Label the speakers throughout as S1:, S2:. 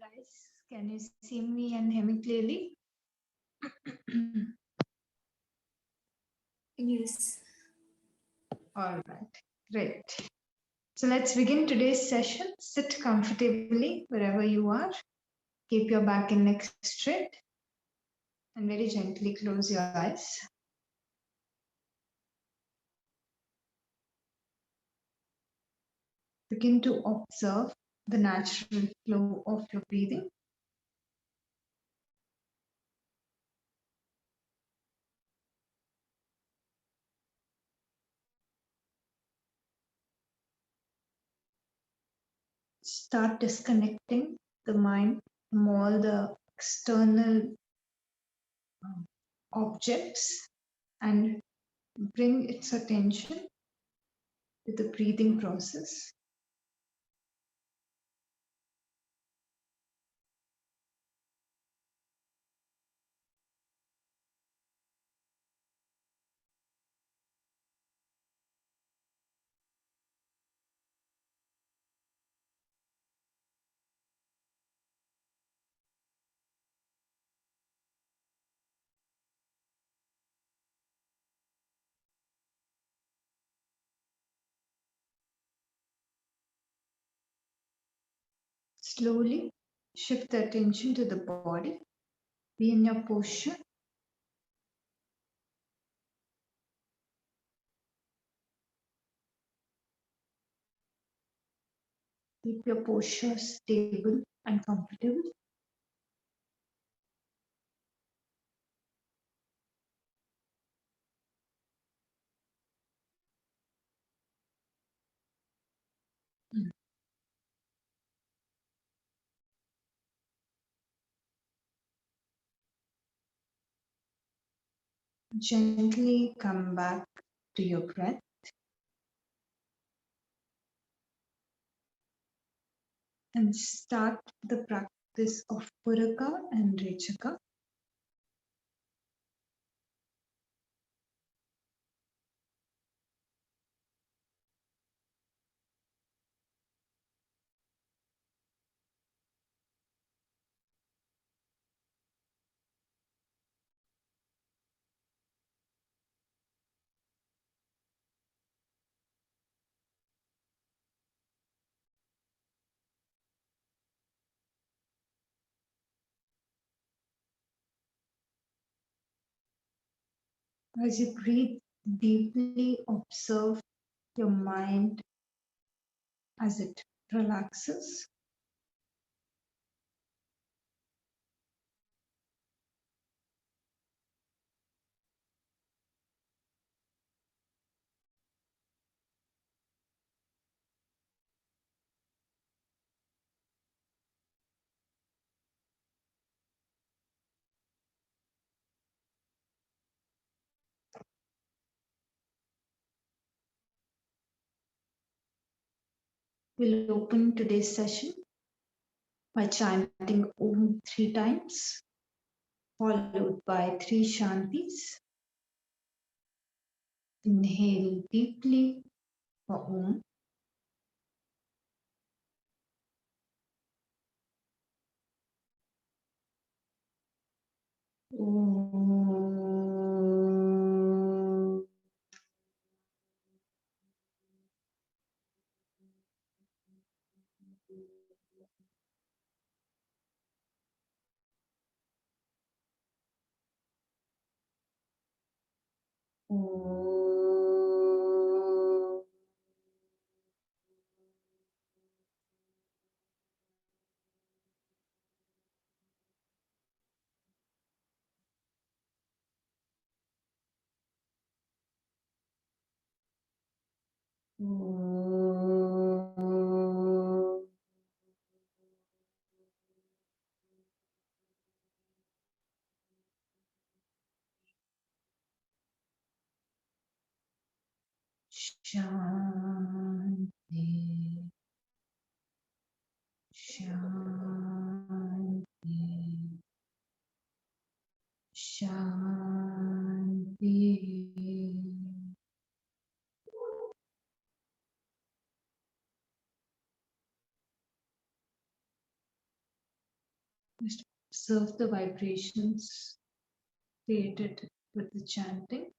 S1: guys. Can you see me and hear me clearly?
S2: Yes.
S1: All right, great. So let's begin today's session. Sit comfortably wherever you are. Keep your back and neck straight and very gently close your eyes. Begin to observe the natural flow of your breathing. Start disconnecting the mind from all the external objects and bring its attention to the breathing process. Slowly shift the attention to the body. Be in your posture. Keep your posture stable and comfortable. Gently come back to your breath. And start the practice of Puraka and Rechaka. As you breathe deeply, observe your mind as it relaxes. We'll open today's session by chanting Om 3 times, followed by 3 Shantis. Inhale deeply for Om. Om. Om. Om. Shanti, Shanti, Shanti. Observe the vibrations created with the chanting.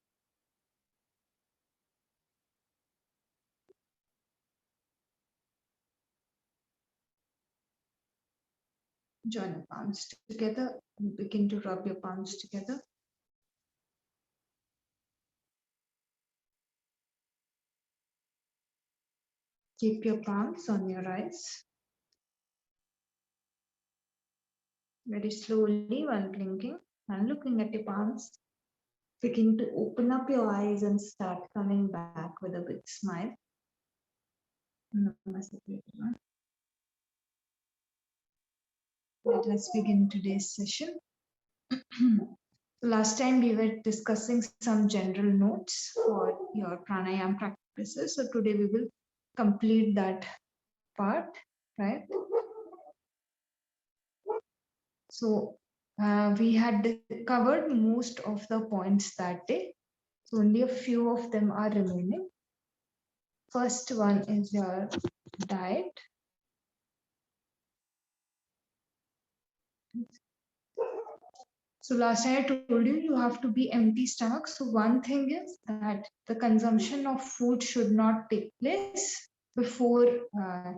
S1: Join your palms together and begin to rub your palms together. Keep your palms on your eyes. Very slowly, while blinking and looking at your palms, begin to open up your eyes and start coming back with a big smile. Namaste, everyone. Let us begin today's session. Last time we were discussing some general notes for your pranayama practices. So today we will complete that part, right? So we had covered most of the points that day. So only a few of them are remaining. First one is your diet. So last time I told you, you have to be empty stomach. So one thing is that the consumption of food should not take place before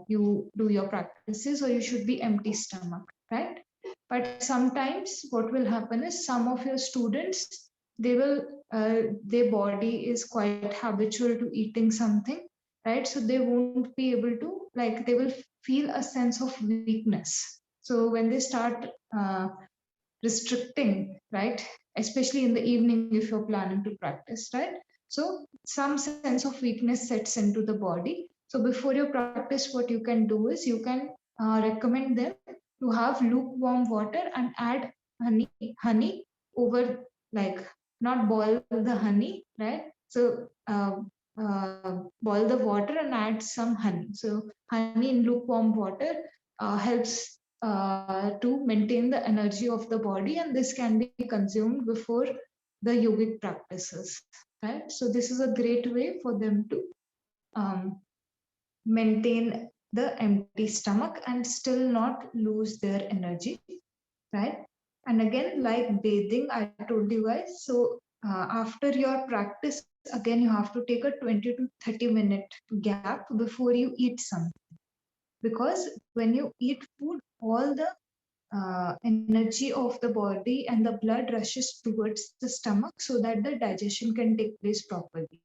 S1: you do your practices, or you should be empty stomach, right? But sometimes what will happen is some of your students, their body is quite habitual to eating something, right? So they won't be able to, like, they will feel a sense of weakness. So when they start restricting, right? Especially in the evening if you're planning to practice, right? So some sense of weakness sets into the body. So before you practice, what you can do is you can recommend them to have lukewarm water and add honey over, like, not boil the honey, right? So boil the water and add some honey. So honey in lukewarm water helps to maintain the energy of the body, and this can be consumed before the yogic practices, right? So this is a great way for them to maintain the empty stomach and still not lose their energy, right? And again, like bathing, I told you guys, so after your practice, again, you have to take a 20 to 30-minute gap before you eat something. Because when you eat food, all the energy of the body and the blood rushes towards the stomach so that the digestion can take place properly,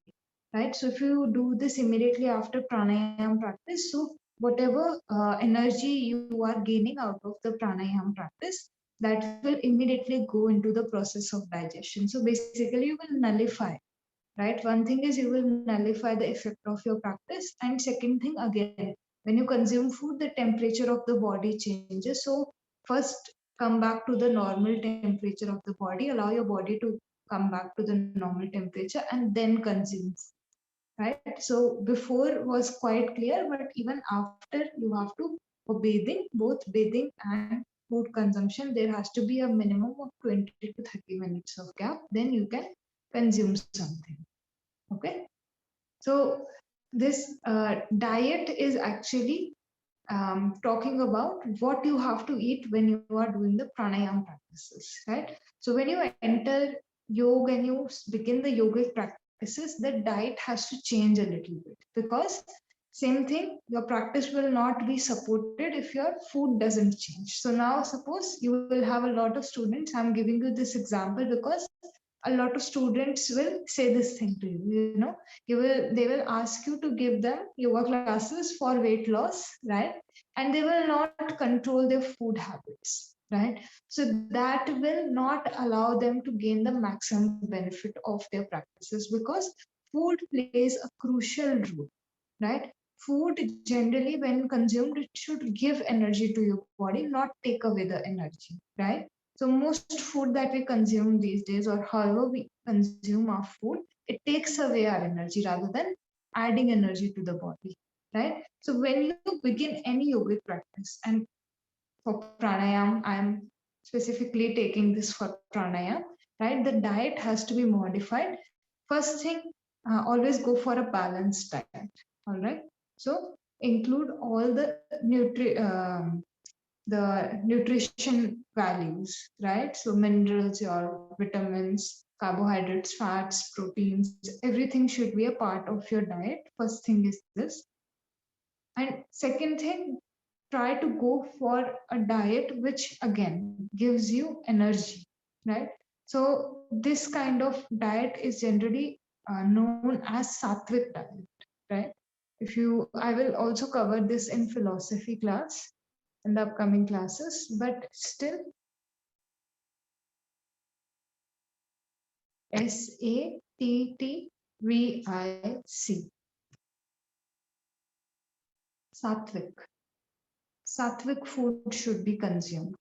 S1: right? So if you do this immediately after pranayama practice, so whatever energy you are gaining out of the pranayama practice, that will immediately go into the process of digestion. So basically you will nullify, right? One thing is you will nullify the effect of your practice, and second thing, again, when you consume food, the temperature of the body changes. So first come back to the normal temperature of the body, allow your body to come back to the normal temperature, and then consume, right? So before was quite clear, but even after, you have to, for bathing, both bathing and food consumption, there has to be a minimum of 20 to 30 minutes of gap, then you can consume something. Okay, so this diet is actually talking about what you have to eat when you are doing the pranayama practices, right? So when you enter yoga and you begin the yogic practices, the diet has to change a little bit, because same thing, your practice will not be supported if your food doesn't change. So now suppose you will have a lot of students, I'm giving you this example because a lot of students will say this thing to you, you know, they will ask you to give them yoga classes for weight loss, right? And they will not control their food habits, right? So that will not allow them to gain the maximum benefit of their practices, because food plays a crucial role, right? Food generally, when consumed, it should give energy to your body, not take away the energy, right? So most food that we consume these days, or however we consume our food, it takes away our energy rather than adding energy to the body, right? So when you begin any yogic practice, and for pranayam, I'm specifically taking this for pranayam, right? The diet has to be modified. First thing, always go for a balanced diet, all right? So include all the the nutrition values, right? So minerals, your vitamins, carbohydrates, fats, proteins, everything should be a part of your diet. First thing is this. And second thing, try to go for a diet which again gives you energy, right? So this kind of diet is generally known as Satwik diet, right? If you, I will also cover this in philosophy class in the upcoming classes, but still SATTVIC, Satwik. Sattvic food should be consumed.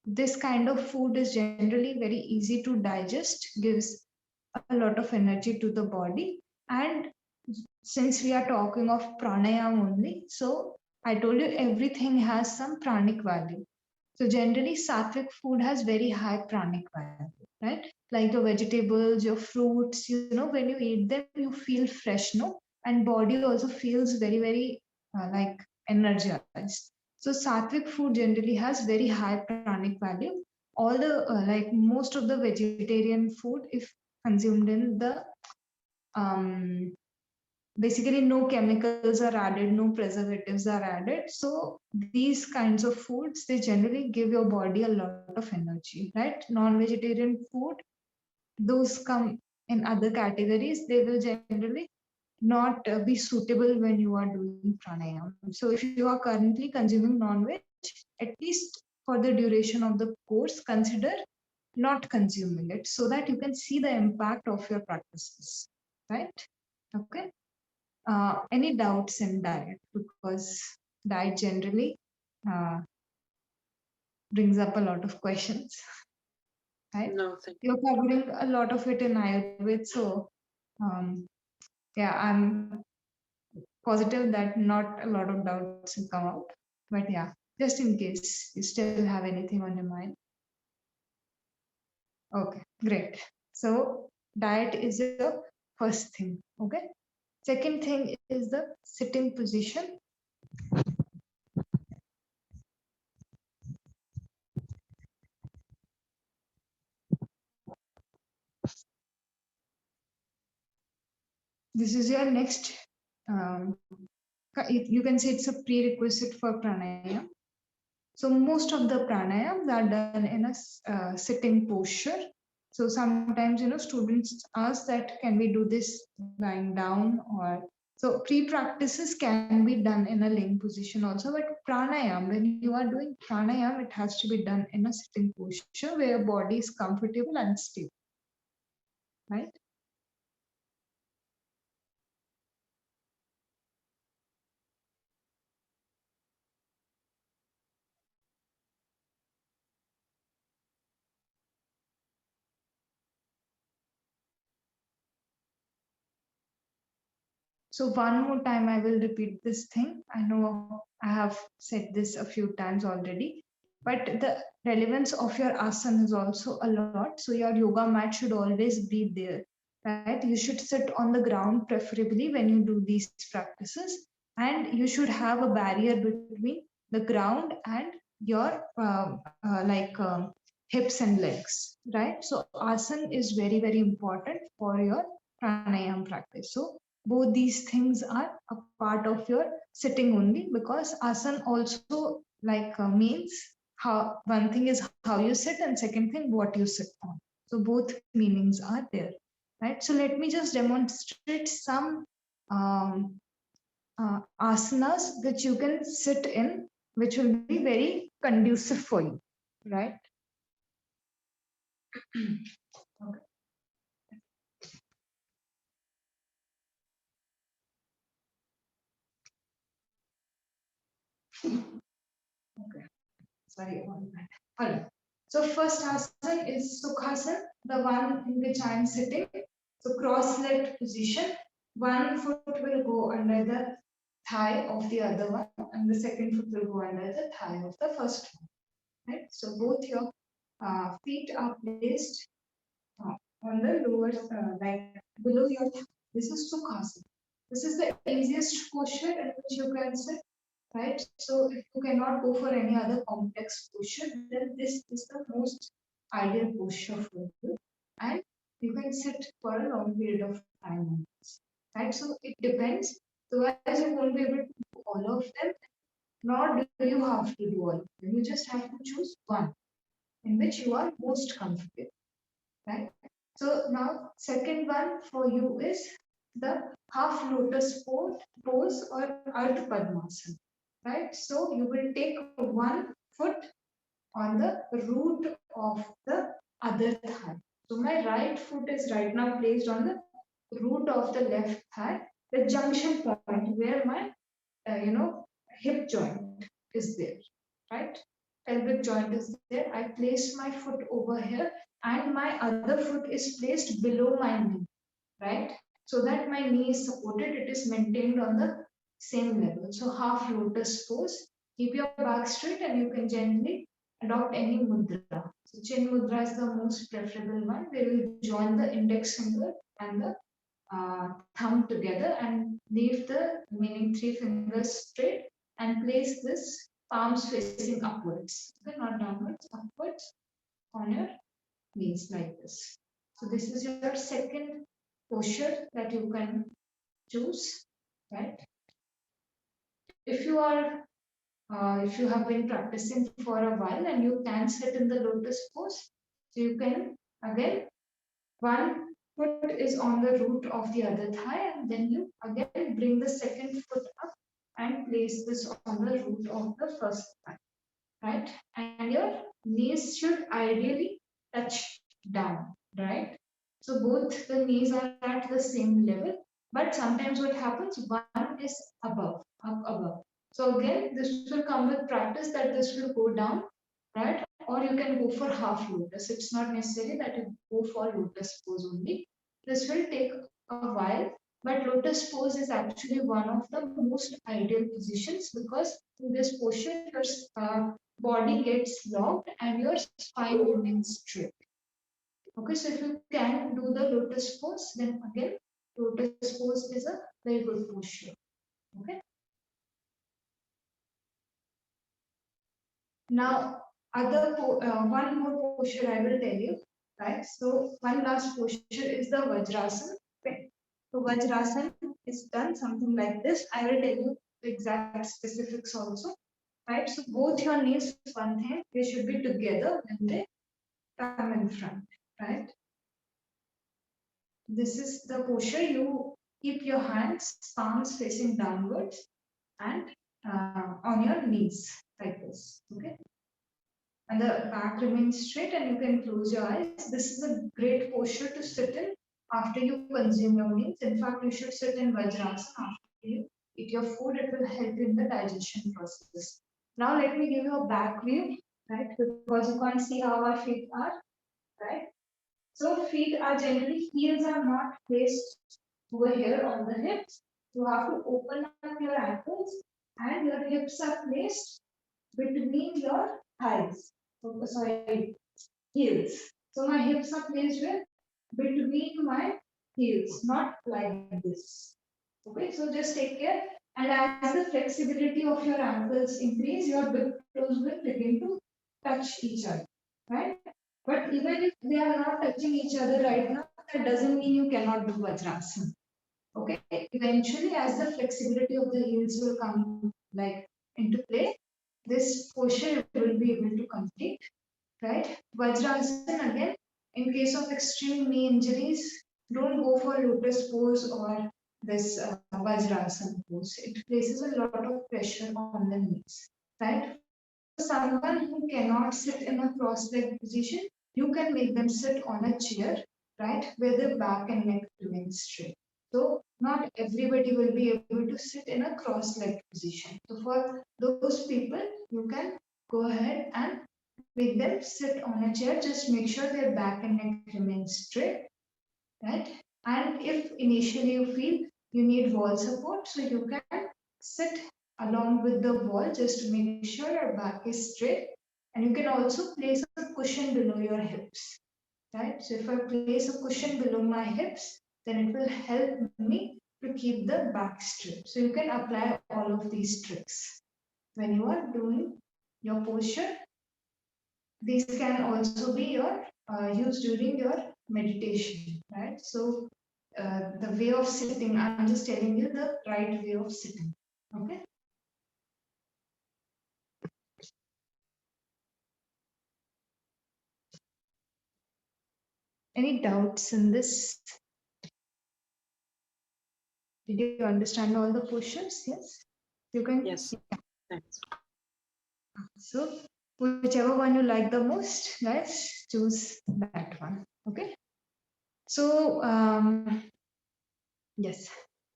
S1: This kind of food is generally very easy to digest, gives a lot of energy to the body. And since we are talking of pranayam only, so I told you everything has some pranic value. So generally, sattvic food has very high pranic value, right? Like the vegetables, your fruits, when you eat them, you feel fresh, no? And body also feels very, very like energized. So sattvic food generally has very high pranic value. All the like most of the vegetarian food, if consumed in the basically no chemicals are added, no preservatives are added. So these kinds of foods, they generally give your body a lot of energy, right? Non-vegetarian food, those come in other categories. They will generally not be suitable when you are doing pranayam. So if you are currently consuming non-veg, at least for the duration of the course, consider not consuming it so that you can see the impact of your practices, right? Okay. Any doubts in diet? Because diet generally uh, brings up a lot of questions, right?
S2: No, thank
S1: You're covering a lot of it in Ayurveda, so um, yeah, I'm positive that not a lot of doubts will come out. But yeah, just in case you still have anything on your mind. Okay, great. So diet is the first thing. Okay. Second thing is the sitting position. This is your next, you can say it's a prerequisite for pranayama. So most of the pranayams are done in a sitting posture. So sometimes, students ask that, can we do this lying down? Or so pre-practices can be done in a laying position also, but pranayam, when you are doing pranayam, it has to be done in a sitting posture where your body is comfortable and stable, right? So one more time, I will repeat this thing. I know I have said this a few times already, but the relevance of your asana is also a lot. So your yoga mat should always be there, right? You should sit on the ground preferably when you do these practices, and you should have a barrier between the ground and your hips and legs, right? So asana is very, very important for your pranayam practice. So both these things are a part of your sitting only, because asana also means how, one thing is how you sit and second thing what you sit on. So both meanings are there, right? So let me just demonstrate some asanas which you can sit in, which will be very conducive for you, right? Okay. Okay. Sorry about that. All right. So first asana is Sukhasana, the one in which I am sitting. So cross-legged position. One foot will go under the thigh of the other one, and the second foot will go under the thigh of the first one. Right. So both your feet are placed on the lower, like below your thigh. This is Sukhasana. This is the easiest posture in which you can sit. right? So if you cannot go for any other complex posture, then this is the most ideal posture for you. And you can sit for a long period of time, right? So it depends. So as you won't be able to do all of them, nor do you have to do all of them. You just have to choose one in which you are most comfortable, right? So now second one for you is the half lotus pose or Ardha Padmasana, right? So you will take one foot on the root of the other thigh. So my right foot is right now placed on the root of the left thigh, the junction point where my hip joint is there, right? Pelvic joint is there. I place my foot over here, and my other foot is placed below my knee, right? So that my knee is supported, it is maintained on the same level. So half lotus pose. Keep your back straight, and you can gently adopt any mudra. So chin mudra is the most preferable one, where you join the index finger and the thumb together and leave the remaining three fingers straight and place this palms facing upwards. Okay, not downwards, upwards on your knees like this. So this is your second posture that you can choose, right? If you are if you have been practicing for a while and you can sit in the lotus pose, so you can again one foot is on the root of the other thigh, and then you again bring the second foot up and place this on the root of the first thigh, right? And your knees should ideally touch down, right? So both the knees are at the same level, but sometimes what happens, one is above, up above. So again, this will come with practice that this will go down, right? Or you can go for half lotus. It's not necessary that you go for lotus pose only. This will take a while, but lotus pose is actually one of the most ideal positions because in this posture, your body gets locked and your spine remains straight. Okay, so if you can do the lotus pose, then again, lotus pose is a very good posture. Okay. Now, one more posture I will tell you, right? So one last posture is the Vajrasana. Okay. So Vajrasana is done something like this. I will tell you the exact specifics also, right? So both your knees, one thing, they should be together when they come in front, right? This is the posture. You keep your hands, palms facing downwards and on your knees like this. Okay. And the back remains straight and you can close your eyes. This is a great posture to sit in after you consume your meals. In fact, you should sit in Vajrasana after you eat your food. It will help in the digestion process. Now let me give you a back view, right? Because you can't see how our feet are, right? So feet are generally, heels are not placed over here on the hips. You have to open up your ankles and your hips are placed between your thighs. So, sorry, heels. So my hips are placed with between my heels, not like this. Okay, so just take care. And as the flexibility of your ankles increase, your big toes will begin to touch each other, right? But even if they are not touching each other right now, that doesn't mean you cannot do Vajrasana. Okay, eventually, as the flexibility of the heels will come like into play, this posture will be able to complete, right? Vajrasana again, in case of extreme knee injuries, don't go for lotus pose or this Vajrasana pose. It places a lot of pressure on the knees, right? Someone who cannot sit in a cross-legged position, you can make them sit on a chair, right, where their back and neck remain straight. So not everybody will be able to sit in a cross-legged position. So for those people, you can go ahead and make them sit on a chair. Just make sure their back and neck remain straight, right? And if initially you feel you need wall support, so you can sit along with the wall just to make sure your back is straight. And you can also place a cushion below your hips, right? So if I place a cushion below my hips, then it will help me to keep the back straight. So you can apply all of these tricks. when you are doing your posture. These can also be your used during your meditation, right? So the way of sitting, I'm just telling you the right way of sitting. Okay. Any doubts in this? Did you understand all the postures? Yes. You can.
S2: Yes. Thanks.
S1: So whichever one you like the most, guys, choose that one. Okay. So yes,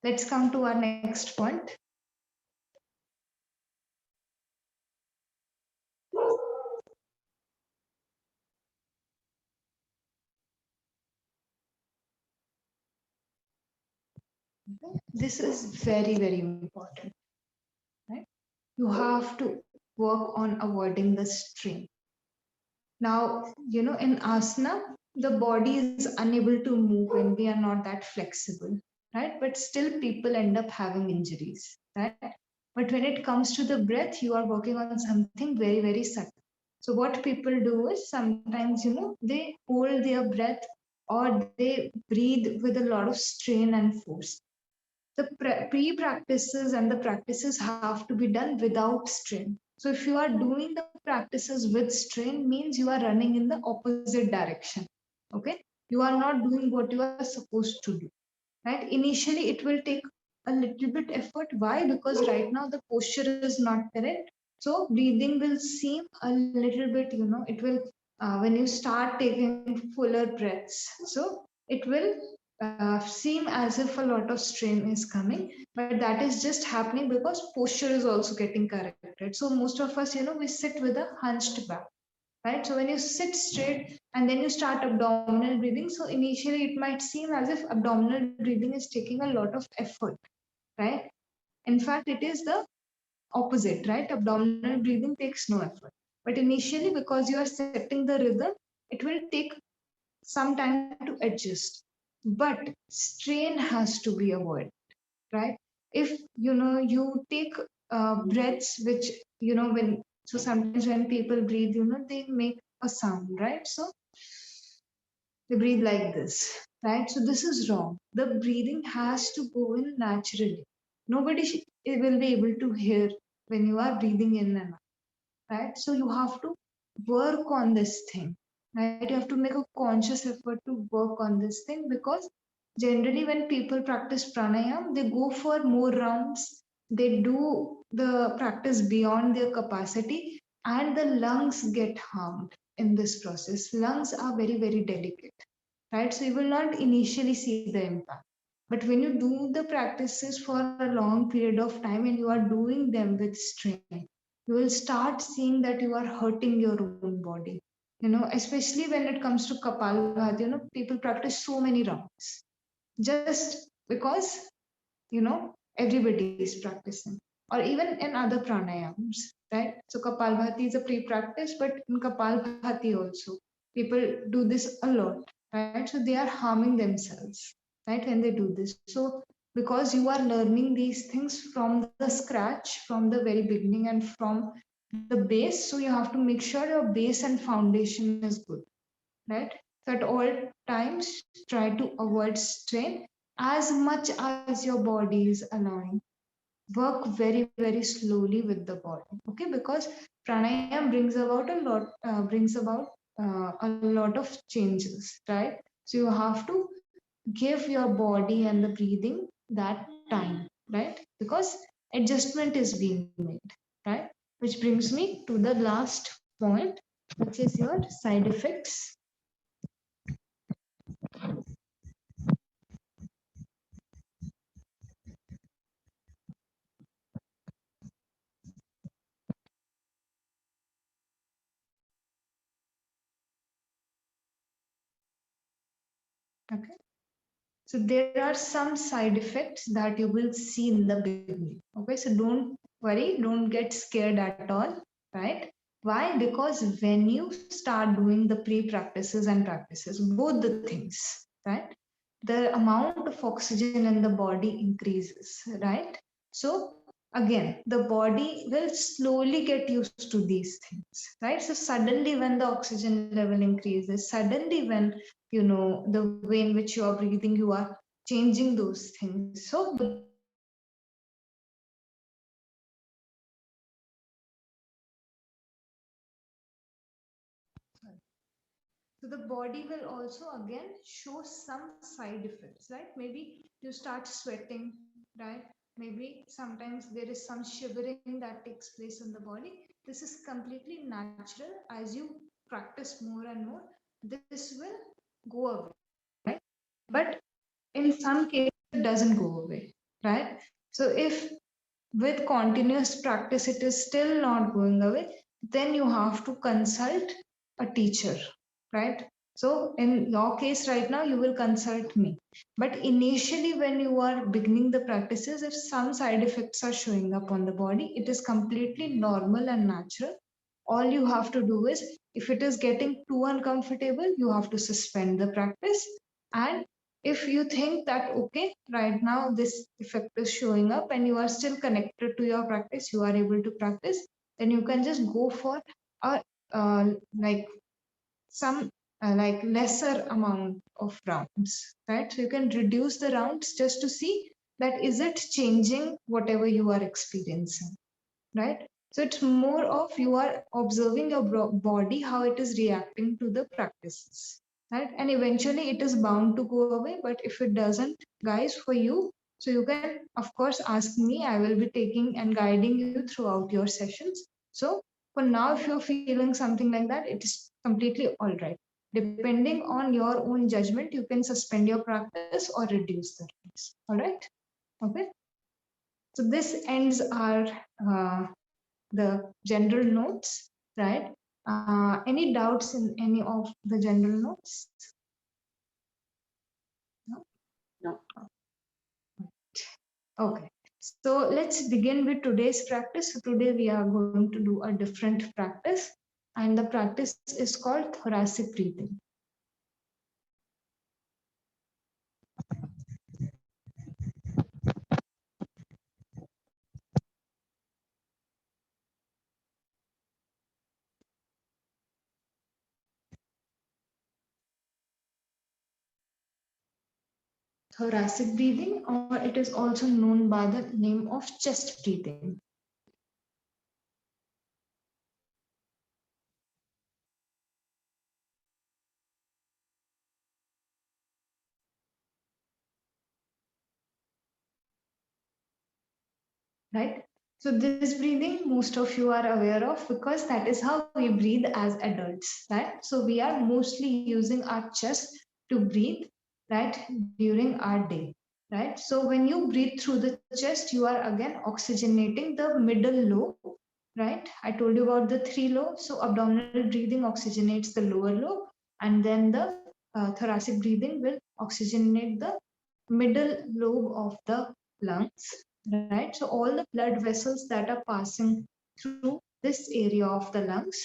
S1: let's come to our next point. This is very, very important, right? You have to work on avoiding the strain. Now, in asana, the body is unable to move when we are not that flexible, right? But still people end up having injuries, right? But when it comes to the breath, you are working on something very, very subtle. So what people do is sometimes, they hold their breath or they breathe with a lot of strain and force. The pre-practices and the practices have to be done without strain. So if you are doing the practices with strain, means you are running in the opposite direction. Okay, you are not doing what you are supposed to do. Right? Initially, it will take a little bit effort. Why? Because right now the posture is not correct. So breathing will seem a little bit. It will when you start taking fuller breaths. So it will seem as if a lot of strain is coming, but that is just happening because posture is also getting corrected. So most of us, we sit with a hunched back, right? So when you sit straight and then you start abdominal breathing, so initially it might seem as if abdominal breathing is taking a lot of effort, right? In fact, it is the opposite, right? Abdominal breathing takes no effort. But initially, because you are setting the rhythm, it will take some time to adjust. But strain has to be avoided, right? If you take breaths which when so sometimes when people breathe, they make a sound, right? So they breathe like this, right? So this is wrong. The breathing has to go in naturally. Nobody will be able to hear when you are breathing in and out, right? So you have to work on this thing, right? You have to make a conscious effort to work on this thing, because generally when people practice pranayam, they go for more rounds, they do the practice beyond their capacity, and the lungs get harmed in this process. Lungs are very, very delicate, right? So you will not initially see the impact. But when you do the practices for a long period of time and you are doing them with strain, you will start seeing that you are hurting your own body. Especially when it comes to Kapalabhati, people practice so many rounds just because, everybody is practicing. Or even in other pranayams, right? So Kapalbhati is a pre-practice, but in Kapalbhati also, people do this a lot, right? So they are harming themselves, right, when they do this. So because you are learning these things from the scratch, from the very beginning and from the base, so you have to make sure your base and foundation is good, right? So at all times, try to avoid strain as much as your body is allowing. Work very, very slowly with the body, okay? Because pranayam brings about a lot of changes, right? So you have to give your body and the breathing that time, right? Because adjustment is being made, right? Which brings me to the last point, which is your side effects. Okay. So there are some side effects that you will see in the beginning. Okay, so don't worry, don't get scared at all, right? Why? Because when you start doing the pre-practices and practices, both the things, right? The amount of oxygen in the body increases, right? So again, the body will slowly get used to these things, right? So suddenly when the oxygen level increases, suddenly when, the way in which you are breathing, you are changing those things. So the So the body will also again show some side effects, right? Maybe you start sweating, right? Maybe sometimes there is some shivering that takes place in the body. This is completely natural. As you practice more and more, this will go away, right? But in some cases, it doesn't go away, right? So if with continuous practice it is still not going away, then you have to consult a teacher, right? So in your case right now you will consult me, but initially when you are beginning the practices, if some side effects are showing up on the body, it is completely normal and natural. All you have to do is, if it is getting too uncomfortable, you have to suspend the practice. And if you think that okay, right now this effect is showing up and you are still connected to your practice, you are able to practice, then you can just go for a like some like lesser amount of rounds, right? So you can reduce the rounds just to see that is it changing whatever you are experiencing, right? So it's more of you are observing your body, how it is reacting to the practices, right? And eventually it is bound to go away. But if it doesn't, guys, for you, so you can, of course, ask me. I will be taking and guiding you throughout your sessions. So for now, if you're feeling something like that, it is completely all right. Depending on your own judgment, you can suspend your practice or reduce the practice. All right. Okay. So this ends our the general notes, right? Any doubts in any of the general notes? No?
S2: No.
S1: Okay. So let's begin with today's practice. So today we are going to do a different practice, and the practice is called thoracic breathing. Thoracic breathing, or it is also known by the name of chest breathing. Right? So this breathing, most of you are aware of, because that is how we breathe as adults, right? So we are mostly using our chest to breathe, right, during our day, right? So when you breathe through the chest, you are again oxygenating the middle lobe, right? I told you about the three lobes. So abdominal breathing oxygenates the lower lobe, and then the thoracic breathing will oxygenate the middle lobe of the lungs, right? So all the blood vessels that are passing through this area of the lungs,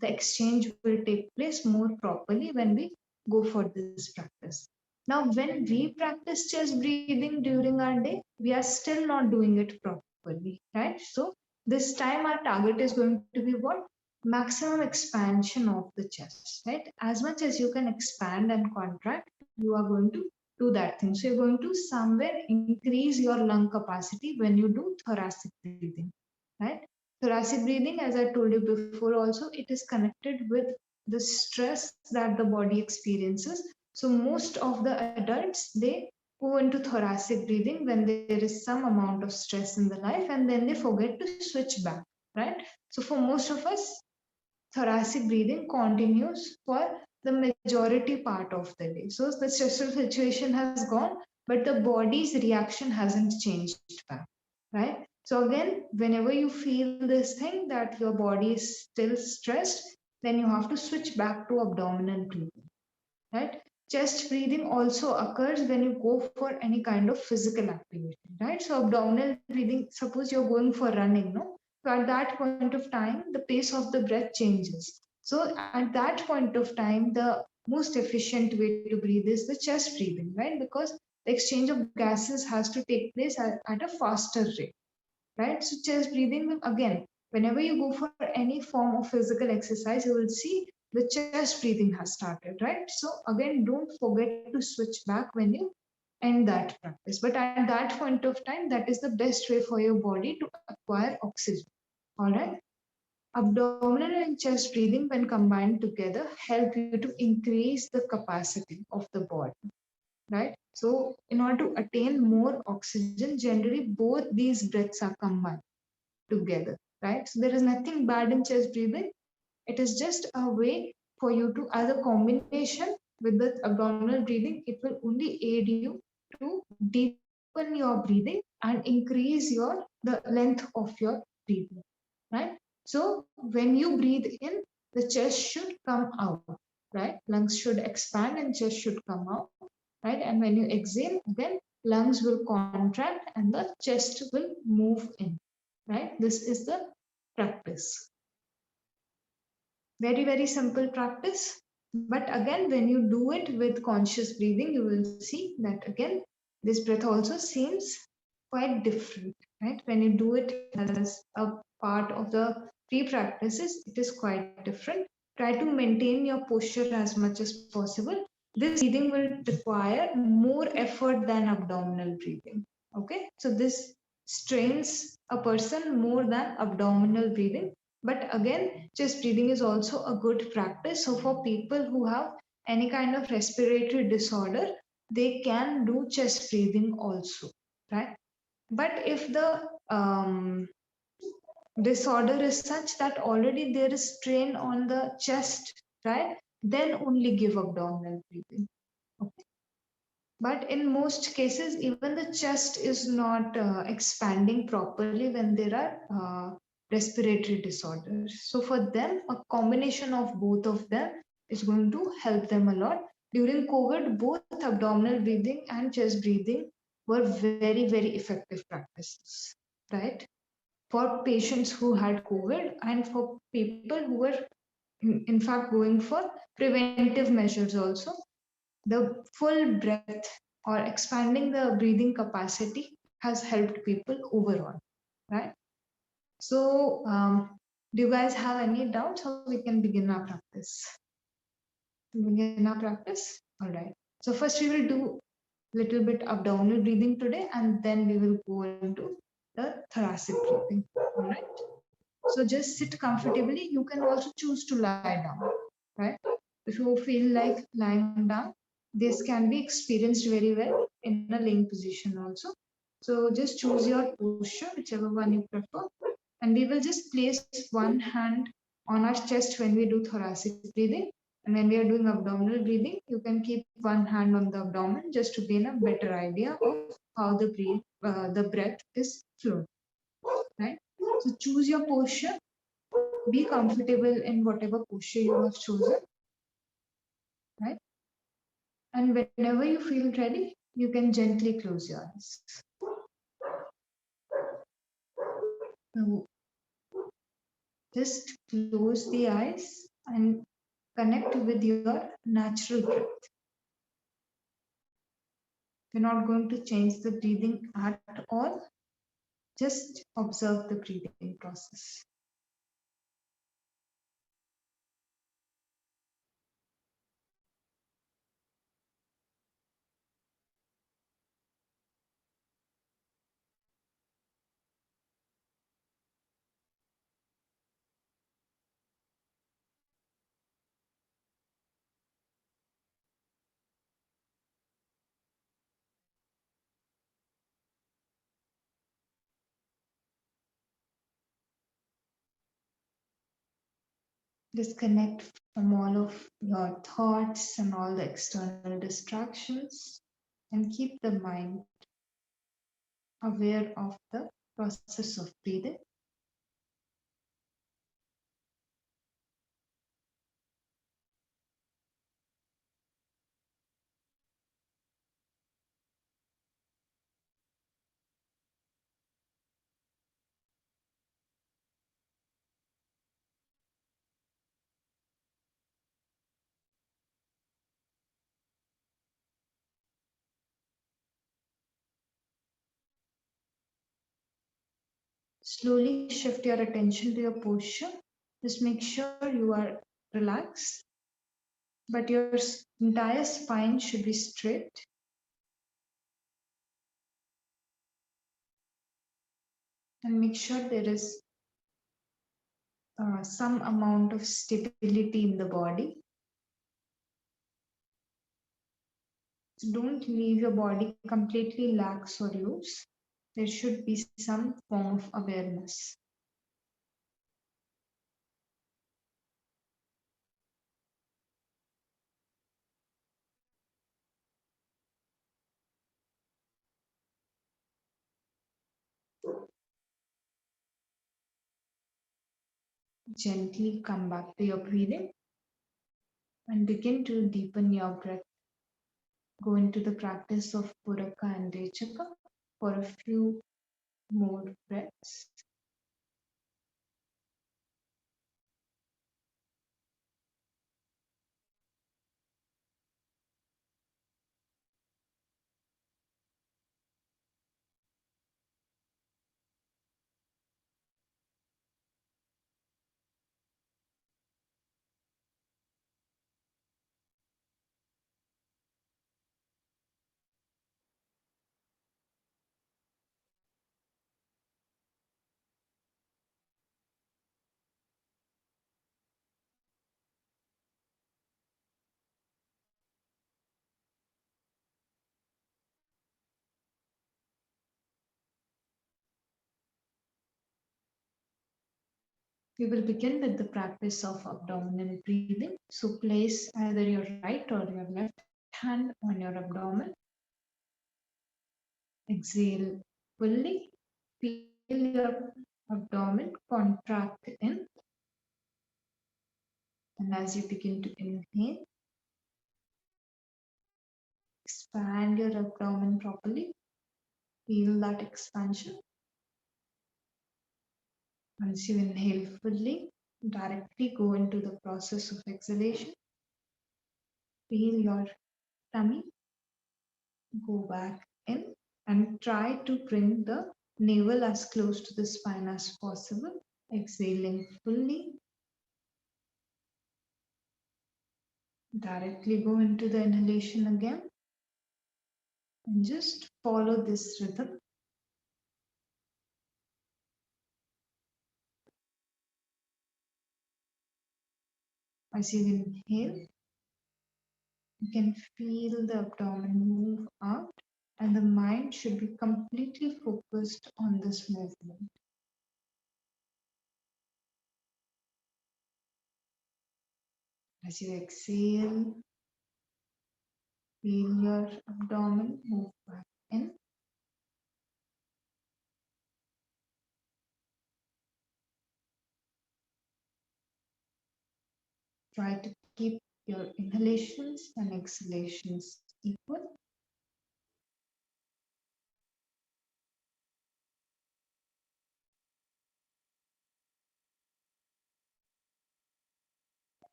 S1: the exchange will take place more properly when we go for this practice. Now, when we practice chest breathing during our day, we are still not doing it properly, right? So this time our target is going to be what? Maximum expansion of the chest, right? As much as you can expand and contract, you are going to do that thing. So you're going to somewhere increase your lung capacity when you do thoracic breathing, right? Thoracic breathing, as I told you before also, it is connected with the stress that the body experiences. So most of the adults, they go into thoracic breathing when there is some amount of stress in the life, and then they forget to switch back, right? So for most of us, thoracic breathing continues for the majority part of the day. So the stressful situation has gone, but the body's reaction hasn't changed back, right? So again, whenever you feel this thing that your body is still stressed, then you have to switch back to abdominal breathing, right? Chest breathing also occurs when you go for any kind of physical activity, right? So abdominal breathing, suppose you're going for running, no? So at that point of time, the pace of the breath changes. So at that point of time, the most efficient way to breathe is the chest breathing, right? Because the exchange of gases has to take place at a faster rate. right? So chest breathing will again, whenever you go for any form of physical exercise, you will see the chest breathing has started, right? So again, don't forget to switch back when you end that practice. But at that point of time, that is the best way for your body to acquire oxygen. All right. Abdominal and chest breathing, when combined together, help you to increase the capacity of the body, right? So, in order to attain more oxygen, generally both these breaths are combined together, right? So, there is nothing bad in chest breathing. It is just a way for you to, as a combination with the abdominal breathing, it will only aid you to deepen your breathing and increase the length of your breathing, right? So when you breathe in, the chest should come out, right? Lungs should expand and chest should come out, right? And when you exhale, then lungs will contract and the chest will move in, right? This is the practice. Very, very simple practice. But again, when you do it with conscious breathing, you will see that again, this breath also seems quite different, right? When you do it as a part of the pre-practices, it is quite different. Try to maintain your posture as much as possible. This breathing will require more effort than abdominal breathing. Okay, so this strains a person more than abdominal breathing. But again, chest breathing is also a good practice. So for people who have any kind of respiratory disorder, they can do chest breathing also, right? But if the disorder is such that already there is strain on the chest, right? Then only give abdominal breathing. Okay. But in most cases, even the chest is not expanding properly when there are respiratory disorders. So for them, a combination of both of them is going to help them a lot. During COVID, both abdominal breathing and chest breathing were very, very effective practices, right? For patients who had COVID and for people who were, in fact, going for preventive measures also, the full breath or expanding the breathing capacity has helped people overall, right? So, do you guys have any doubts or we can begin our practice? Begin our practice? All right. So first we will do little bit abdominal breathing today and then we will go into the thoracic breathing. All right. So just sit comfortably. You can also choose to lie down, right? If you feel like lying down, this can be experienced very well in a laying position also. So just choose your posture, whichever one you prefer. And we will just place one hand on our chest when we do thoracic breathing. And when we are doing abdominal breathing, you can keep one hand on the abdomen just to gain a better idea of how the breath is flowing, right? So choose your posture. Be comfortable in whatever posture you have chosen, right? And whenever you feel ready, you can gently close your eyes. Now, just close the eyes and connect with your natural breath. You're not going to change the breathing at all. Just observe the breathing process. Disconnect from all of your thoughts and all the external distractions and keep the mind aware of the process of breathing. Slowly shift your attention to your posture. Just make sure you are relaxed, but your entire spine should be straight. And make sure there is some amount of stability in the body. So don't leave your body completely lax or loose. There should be some form of awareness. Gently come back to your breathing and begin to deepen your breath. Go into the practice of Puraka and Dechaka for a few more breaths. We will begin with the practice of abdominal breathing. So place either your right or your left hand on your abdomen. Exhale fully. Feel your abdomen contract in. And as you begin to inhale, expand your abdomen properly. Feel that expansion. Once you inhale fully, directly go into the process of exhalation. Feel your tummy go back in and try to bring the navel as close to the spine as possible. Exhaling fully. Directly go into the inhalation again and just follow this rhythm. As you inhale, you can feel the abdomen move out and the mind should be completely focused on this movement. As you exhale, feel your abdomen move back in. Try to keep your inhalations and exhalations equal.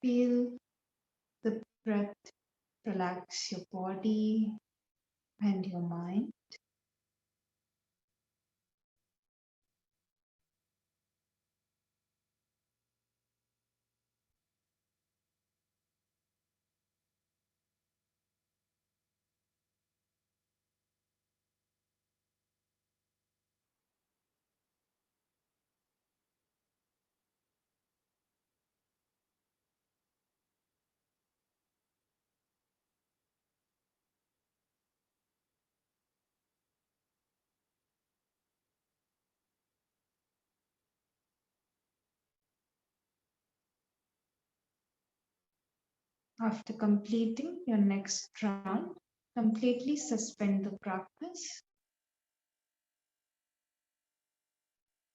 S1: Feel the breath relax your body and your mind. After completing your next round, completely suspend the practice.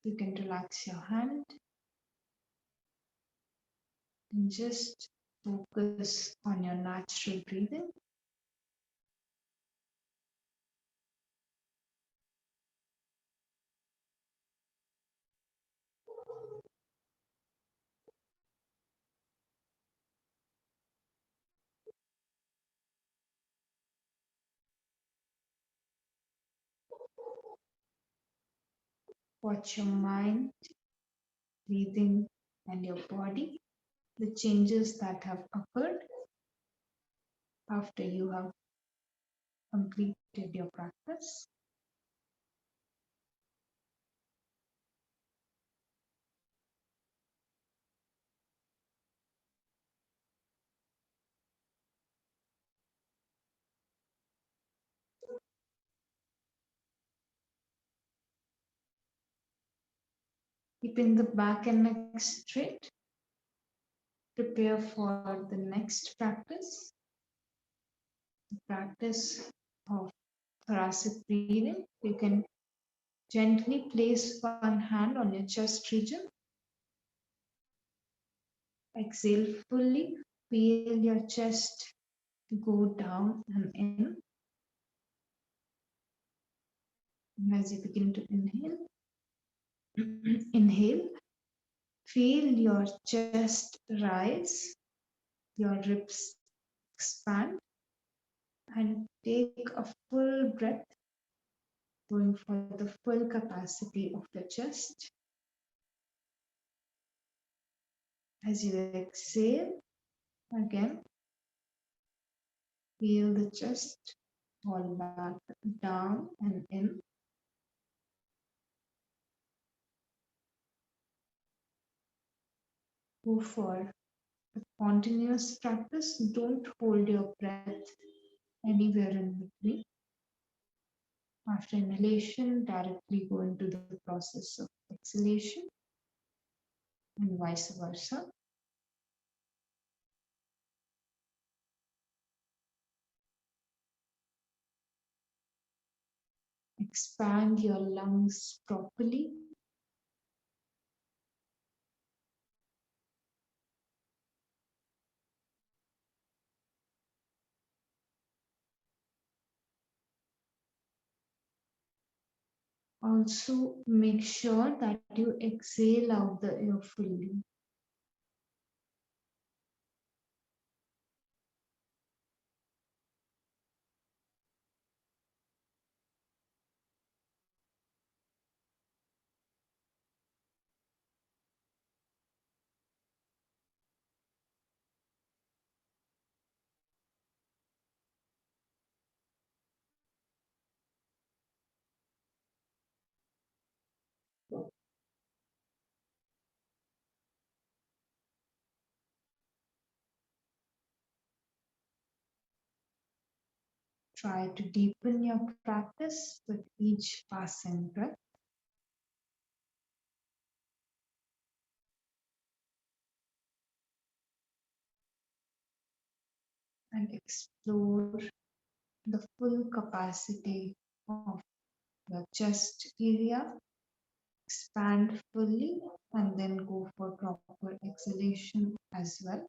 S1: You can relax your hand and just Focus on your natural breathing. Watch your mind, breathing, and your body, the changes that have occurred after you have completed your practice. Keeping the back and neck straight, prepare for the next practice, the practice of thoracic breathing. You can gently place one hand on your chest region. Exhale fully, feel your chest go down and in. And as you begin to inhale, inhale, feel your chest rise, your ribs expand, and take a full breath, going for the full capacity of the chest. As you exhale, again, feel the chest fall back down and in. Go for a continuous practice. Don't hold your breath anywhere in between. After inhalation, directly go into the process of exhalation and vice versa. Expand your lungs properly. Also, make sure that you exhale out the air fully. Try to deepen your practice with each passing breath. And explore the full capacity of the chest area. Expand fully and then go for proper exhalation as well.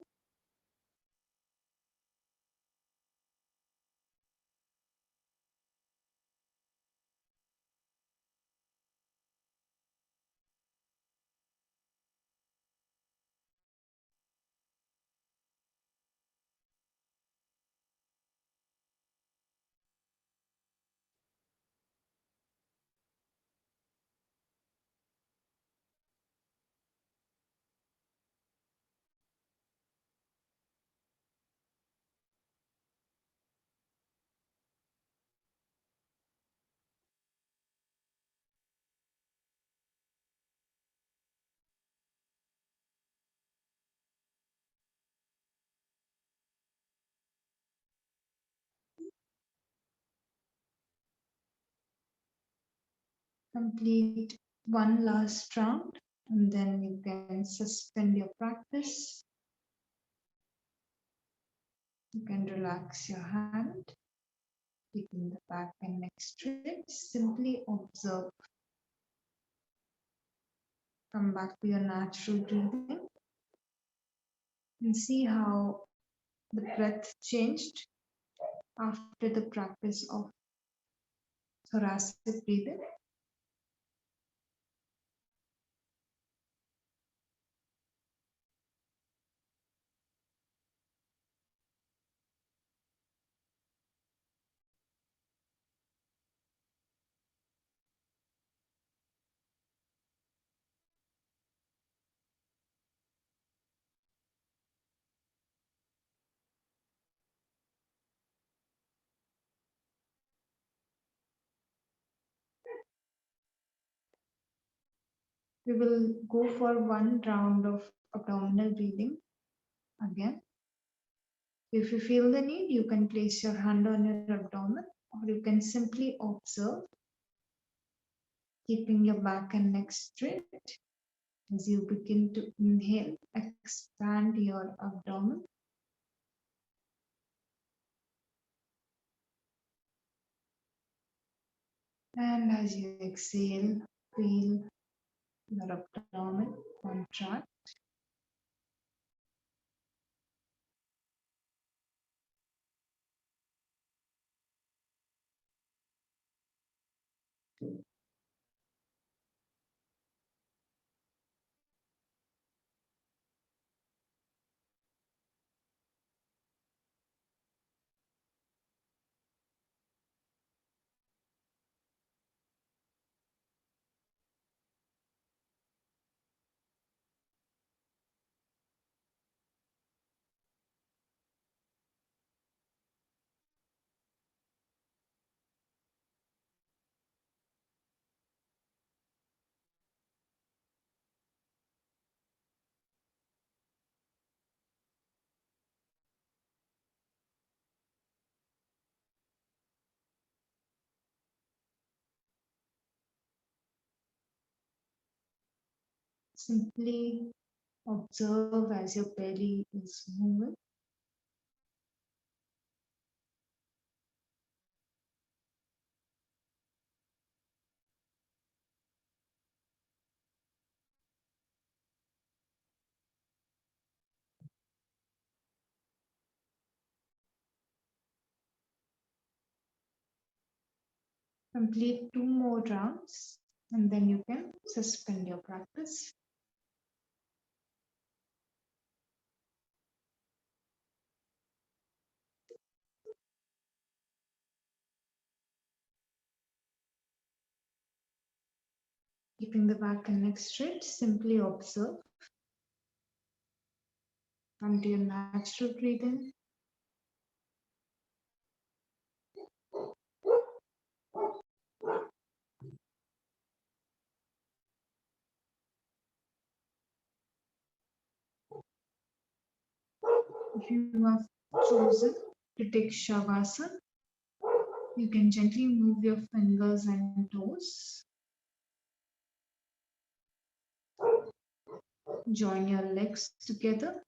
S1: Complete one last round and then you can suspend your practice. You can relax your hand, keeping the back and neck straight. Simply observe. Come back to your natural breathing. And see how the breath changed after the practice of thoracic breathing. We will go for one round of abdominal breathing again. If you feel the need, you can place your hand on your abdomen, or you can simply observe, keeping your back and neck straight. As you begin to inhale, expand your abdomen. And as you exhale, feel your abdomen contract. Simply observe as your belly is moving. Complete 2 more rounds and then you can suspend your practice. Keeping the back and neck straight, simply observe. Come to your natural breathing. If you have chosen to take Shavasana, you can gently move your fingers and toes. Join your legs together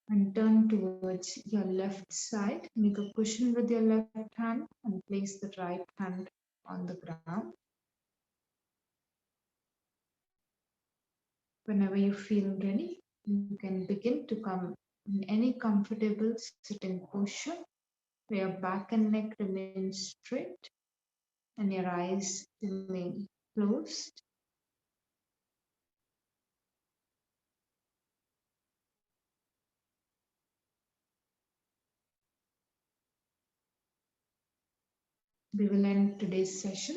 S1: and turn towards your left side. Make a cushion with your left hand and place the right hand on the ground. Whenever you feel ready, you can begin to come in any comfortable sitting posture where your back and neck remain straight and your eyes remain closed. We will end today's session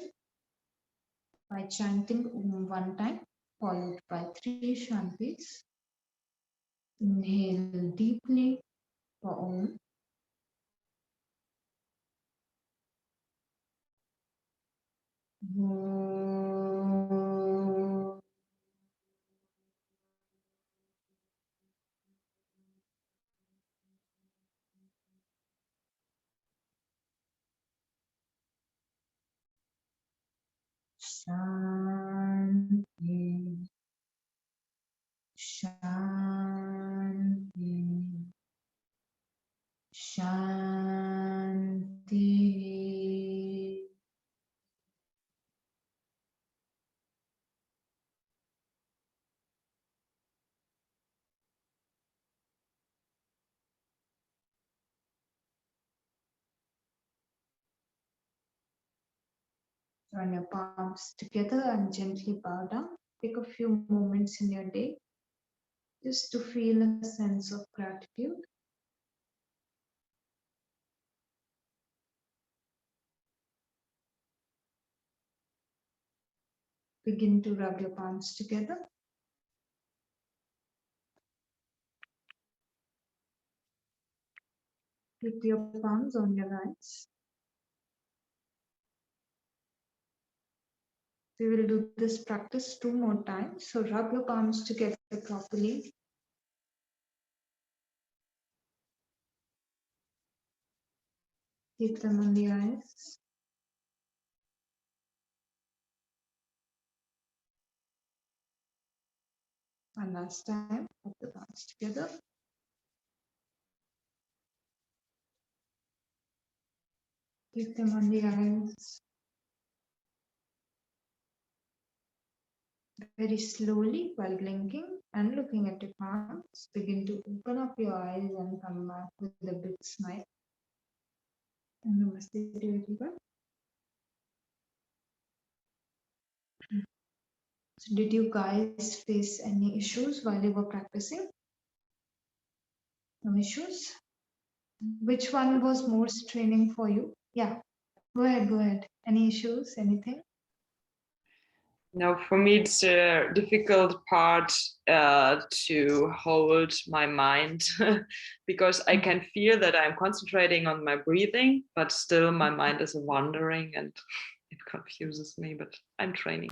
S1: by chanting Om one time, followed by 3 Shantis. Inhale deeply for Om. Om. Shanti. Shanti. Shanti. Run your palms together and gently bow down. Take a few moments in your day just to feel a sense of gratitude. Begin to rub your palms together. Keep your palms on your eyes. We will do this practice 2 more times. So rub your palms together properly. Keep them on the eyes. One last time, rub the palms together. Keep them on the eyes. Very slowly, while blinking and looking at your palms, begin to open up your eyes and come back with a big smile. And namaste to everyone. So did you guys face any issues while you were practicing? No issues? Which one was more straining for you? Yeah, go ahead. Any issues, anything?
S2: No, for me, it's a difficult part to hold my mind because I can feel that I'm concentrating on my breathing, but still my mind is wandering and it confuses me, but I'm training.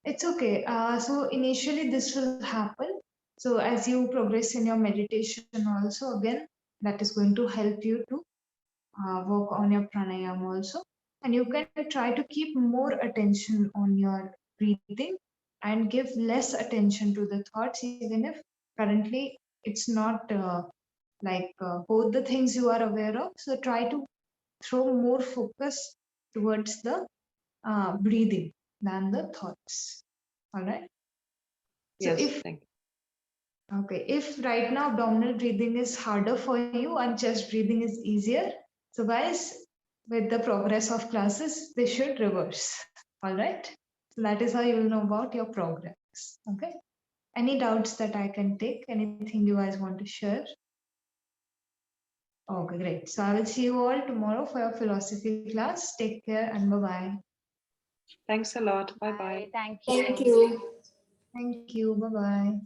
S1: It's okay. So initially this will happen. So as you progress in your meditation also, again, that is going to help you to work on your pranayama also. And you can try to keep more attention on your breathing and give less attention to the thoughts, even if currently it's not both the things you are aware of. So try to throw more focus towards the breathing than the thoughts. All right. So
S2: yes, thank you.
S1: Okay, if right now abdominal breathing is harder for you and chest breathing is easier, so guys, with the progress of classes, they should reverse. All right. So that is how you will know about your progress. Okay. Any doubts that I can take? Anything you guys want to share? Okay, great. So I will see you all tomorrow for your philosophy class. Take care and bye-bye.
S2: Thanks a lot. Bye-bye.
S3: Thank you.
S1: Thank you. Bye-bye.